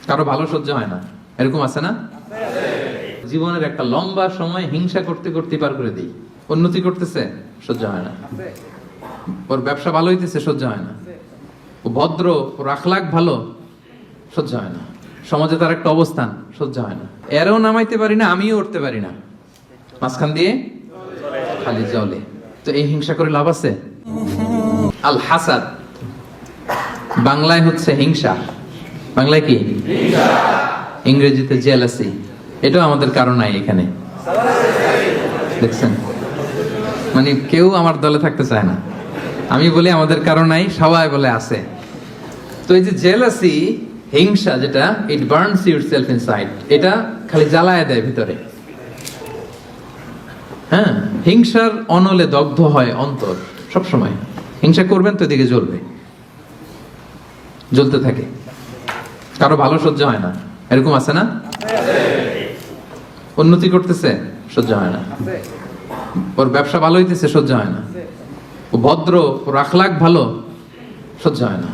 কারো ভালো সহ্য হয় না, এরকম আছে না? জীবনের একটা লম্বা সময় হিংসা করতে করতে পার করে দিই। উন্নতি করতেছে, সহ্য হয় না। ওর ব্যবসা ভালো হইতেছে, সহ্য হয় না। ও ভদ্র, ওর আখলাক ভালো, সহ্য হয় না। সমাজে তার একটা অবস্থান, সহ্য হয় না। এরও নামাইতে পারি না, আমিও উঠতে পারি না, মাঝখান দিয়ে খালি জলে। তো এই হিংসা করে লাভ আছে? আল হাসাদ বাংলায় হচ্ছে হিংসা। বাংলায় কি? ইংরেজিতে জেলাসি। এটাও আমাদের কারণ নাই এখানে, দেখছেন? মানে কেউ আমার দলে থাকতে চায় না। আমি বলি আমাদের কারণ নাই, সবাই বলে আছে। তো এই যে জেলাসি, হিংসা, যেটা ইট বার্নস ইউরসেলফ ইনসাইড, এটা খালি জ্বালায় দেয় ভিতরে। হ্যাঁ, হিংসার অনলে দগ্ধ হয় অন্তর। সব সময় হিংসা করবেন তো এদিকে জ্বলবে, জ্বলতে থাকে। কারো ভালো সহ্য হয় না, এরকম আছে না? উন্নতি করতেছে, সহ্য হয় না। ওর ব্যবসা ভালো হইতেছে, সহ্য হয় না। ও ভদ্র, ওর আখলাক ভালো, সহ্য হয় না।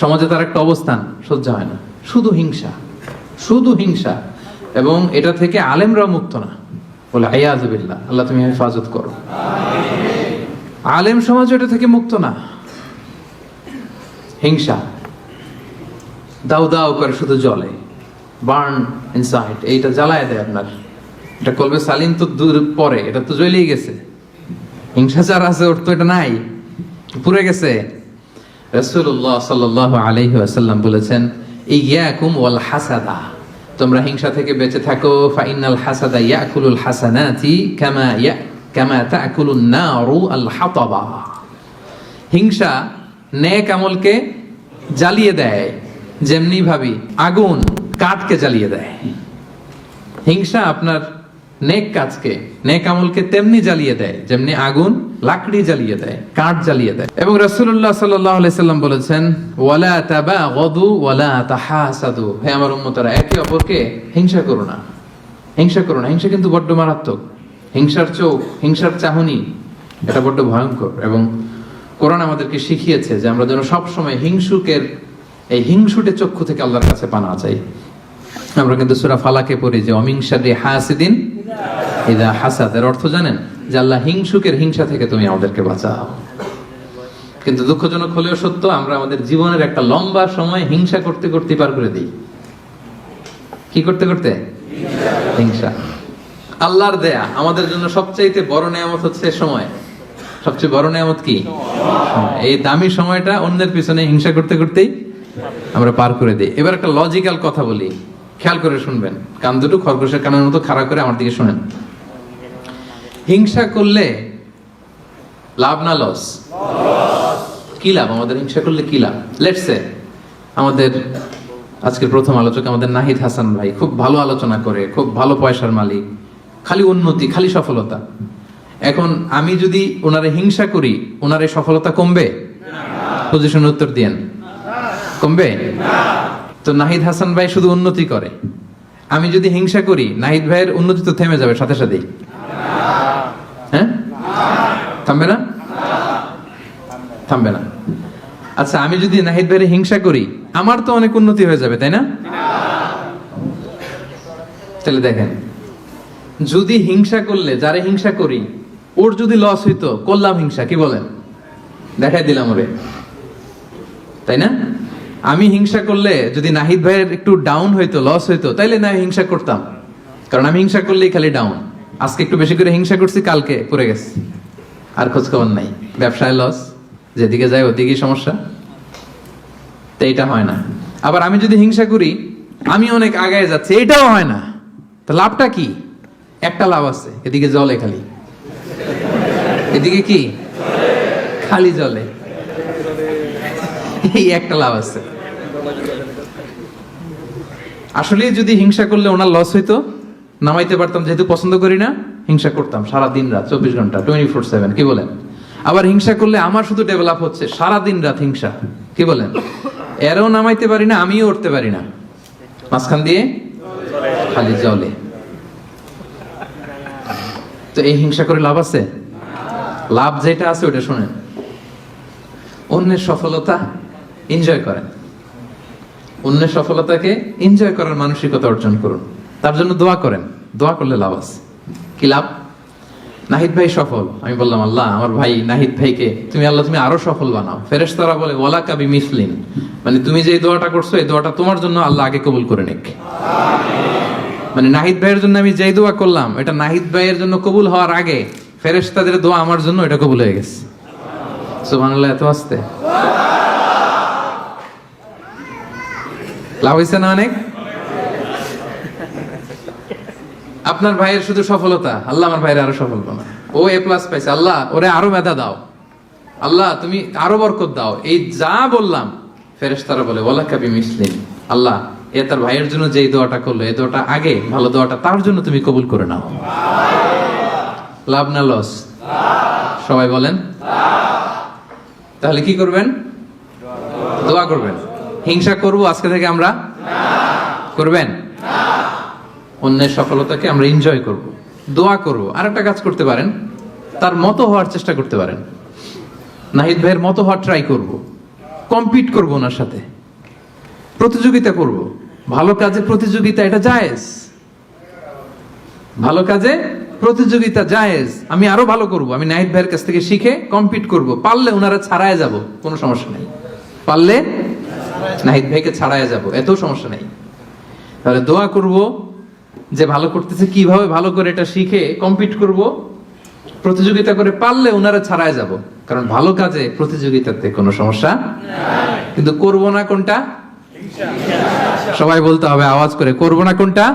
সমাজে তার একটা অবস্থান, সহ্য হয় না। শুধু হিংসা, শুধু হিংসা। এবং এটা থেকে আলেমরাও মুক্ত না, বলে আইয়াযু বিল্লাহ, আল্লাহ তুমি হেফাজত করো। আলেম সমাজ এটা থেকে মুক্ত না। হিংসা দাউ দাউ করে শুধু জ্বলে, বার্ন ইনসাইড। এইটা জ্বালায় দেয় আপনার। এটা কলবে সালিম তো দূর পরে, এটা তো জ্বলেই গেছে। হিংসা যার আছে, ওর তো এটা নাই, পুড়ে গেছে। রাসূলুল্লাহ সাল্লাল্লাহু আলাইহি ওয়াসাল্লাম বলেছেন, ইয়াকুম ওয়াল হাসাদা, তোমরা হিংসা থেকে বেঁচে থাকো। ফাইনাল হাসাদা ইয়াকুলুল হাসানাতি কামা তাকুলুন নারু আল হাতাবা। হিংসা নেক আমলকে জ্বালিয়ে দেয়, যেমনি ভাবি আগুন কাঠকে জ্বালিয়ে দেয়। হিংসা আপনার নেক কাজকে, নেক আমলকে তেমনি জ্বালিয়ে দেয় যেমনি আগুন লাকড়ি জ্বালিয়ে দেয়, কাঠ জ্বালিয়ে দেয়। এবং রাসূলুল্লাহ সাল্লাল্লাহু আলাইহি সাল্লাম বলেছেন, ওয়ালা তাবাগাদু ওয়ালা তাহাসাদু, হে আমার উম্মতরা, একে অপরকে হিংসা করো না, হিংসা করো না। হিংসা কিন্তু বড্ড মারাত্মক। হিংসার চোখ, হিংসার চাহনি, এটা বড্ড ভয়ঙ্কর। এবং কোরআন আমাদেরকে শিখিয়েছে যে আমরা যেন সব সময় হিংসুকের এই হিংসুটে চক্ষু থেকে আল্লাহর কাছে পানা চাই। আমরা কিন্তু সূরা ফালাকে পড়ি যে অমিন শাররি হাসিদিন ইযা হাসাদ, এর অর্থ জানেন? যে আল্লাহ হিংসুকের হিংসা থেকে তুমি আমাদেরকে বাঁচাও। কিন্তু দুঃখজনক হলেও সত্য, আমরা আমাদের জীবনের একটা লম্বা সময় হিংসা করতে করতে পার করে দিই। কি করতে করতে? হিংসা। আল্লাহর দেয়া আমাদের জন্য সবচেয়ে বড় নিয়ামত হচ্ছে সময়। সবচেয়ে বড় নিয়ামত কি? এই দামি সময়টা অন্যের পিছনে হিংসা করতে করতেই আমরা পার করে দিই। এবার একটা লজিক্যাল কথা বলি, খেয়াল করে শুনবেন। কান দুটো খরগোশের কানের মতো খাড়া করে আমার দিকে শুনেন। হিংসা করলে লাভ না লস? কি লাভ আমাদের হিংসা করলে? কি লাভ? লেটস সে আমাদের আজকের প্রথম আলোচক আমাদের নাহিদ হাসান ভাই খুব ভালো আলোচনা করে, খুব ভালো পয়সার মালিক, খালি উন্নতি, খালি সফলতা। এখন আমি যদি ওনারে হিংসা করি, ওনার এই সফলতা কমবে? পজিশন উত্তর দিয়েন, কমবে? তো নাহিদ হাসান ভাই শুধু উন্নতি করে, আমি যদি হিংসা করি, নাহিদ ভাইয়ের উন্নতি তো থেমে যাবে সাথে সাথেই। হ্যাঁ, থামবে না? থামবে না। আচ্ছা, আমি যদি নাহিদ ভাইয়ের হিংসা করি, আমার তো অনেক উন্নতি হয়ে যাবে, তাই না? তাহলে দেখেন, যদি হিংসা করলে, যারে হিংসা করি, ওর যদি লস হইতো, করলাম হিংসা, কি বলেন? দেখাই দিলাম ওরে, তাই না? আমি হিংসা করলে যদি নাহিদ ভাইয়ের একটু ডাউন হইতো, লস হইতো, তাইলে না হিংসা করতাম। কারণ আমি হিংসা করলেই খালি ডাউন। আজকে একটু বেশি করে হিংসা করছি, কালকে পড়ে গেছে, আর খোঁজ খবর নাই, ব্যবসায় লস, যেদিকে যায় ওদিকেই সমস্যা। তো এইটা হয় না। আবার আমি যদি হিংসা করি, আমি অনেক আগায় যাচ্ছি, এটাও হয় না। তো লাভটা কি? একটা লাভ আছে, এদিকে জলে খালি, এদিকে কি খালি জলে, এই একটা লাভ আছে। আসলে যদি হিংসা করলে ওনার লস হইতো, নামাইতে পারতাম, যেহেতু পছন্দ করি না, হিংসা করতাম সারা দিন রাত, 24 ঘন্টা, 24/7, কি বলেন? আবার হিংসা করলে আমার শুধু ডেভেলপ হচ্ছে, সারা দিন রাত হিংসা, কি বলেন? এরও নামাইতে পারি না, আমিও উঠতে পারি না, মাঝখান দিয়ে খালি জলে। তো এই হিংসা করে লাভ আছে? লাভ যেটা আছে ওটা শোনেন, অন্যের সফলতা এনজয় করেন। অন্যের সফলতাকে এনজয় করার মানসিকতা অর্জন করুন, তার জন্য দোয়া করেন। দোয়া করলে লাভ আছে। কি লাভ? নাহিদ ভাই সফল, আমি বললাম আল্লাহ আমার ভাই নাহিদ ভাইকে তুমি আল্লাহ তুমি আরো সফল বানাও। ফেরেশতারা বলে ওয়ালা কাবি মিসলিন, মানে তুমি যে দোয়াটা করছো এই দোয়াটা তোমার জন্য আল্লাহ আগে কবুল করে নিক। মানে নাহিদ ভাইয়ের জন্য আমি যেই দোয়া করলাম এটা নাহিদ ভাইয়ের জন্য কবুল হওয়ার আগে ফেরেশতাদের দোয়া আমার জন্য এটা কবুল হয়ে গেছে। সুবহানাল্লাহ, এত আস্তে লাভ হয়েছে না অনেক? আপনার ভাইয়ের শুধু সফলতা, আল্লাহ আমার ভাইয়ের আরো সফল বানাও। ও এ প্লাস পাইছে, আল্লাহ ওরে আরো মেধা দাও, আল্লাহ তুমি আরো বরকত দাও। এই যা বললাম ফেরেশতারা বলে ওয়ালা কাবি মিসলিন, আল্লাহ এ তার ভাইয়ের জন্য যে দোয়াটা করলো এই দোয়াটা আগে ভালো দোয়াটা তার জন্য তুমি কবুল করে নাও। লাভ না লস? সবাই বলেন। তাহলে কি করবেন? দোয়া করবেন। হিংসা করব আজকে থেকে আমরা? করবেন? অন্যের সফলতাকে আমরা এনজয় করব, দোয়া করব। আর একটা কাজ করতে পারেন, তার মতো হওয়ার চেষ্টা করতে পারেন। নাহিদ ভাইয়ের মতো হওয়ার ট্রাই করব, কম্পিট করব, ওনার সাথে প্রতিযোগিতা করব। ভালো কাজে প্রতিযোগিতা এটা জায়েজ, ভালো কাজে প্রতিযোগিতা জায়েজ। আমি আরো ভালো করব, আমি নাহিদ ভাইয়ের কাছ থেকে শিখে কম্পিট করব। পারলে ওনারা ছাড়ায় যাব, কোনো সমস্যা নেই। পারলে নাহিদ ভাইকে ছাড়ায় যাব, এত সমস্যা নেই। তাহলে দোয়া করব যে ভালো করতেছে কিভাবে ভালো করে এটা শিখে কম্পিট করব, প্রতিযোগিতা করে পারলে ওনারা ছাড়ায় যাব। কারণ ভালো কাজে প্রতিযোগিতাতে কোনো সমস্যা নাই। কিন্তু করব না কোনটা? সবাই বলতে হবে আওয়াজ করে, করব না কোনটা?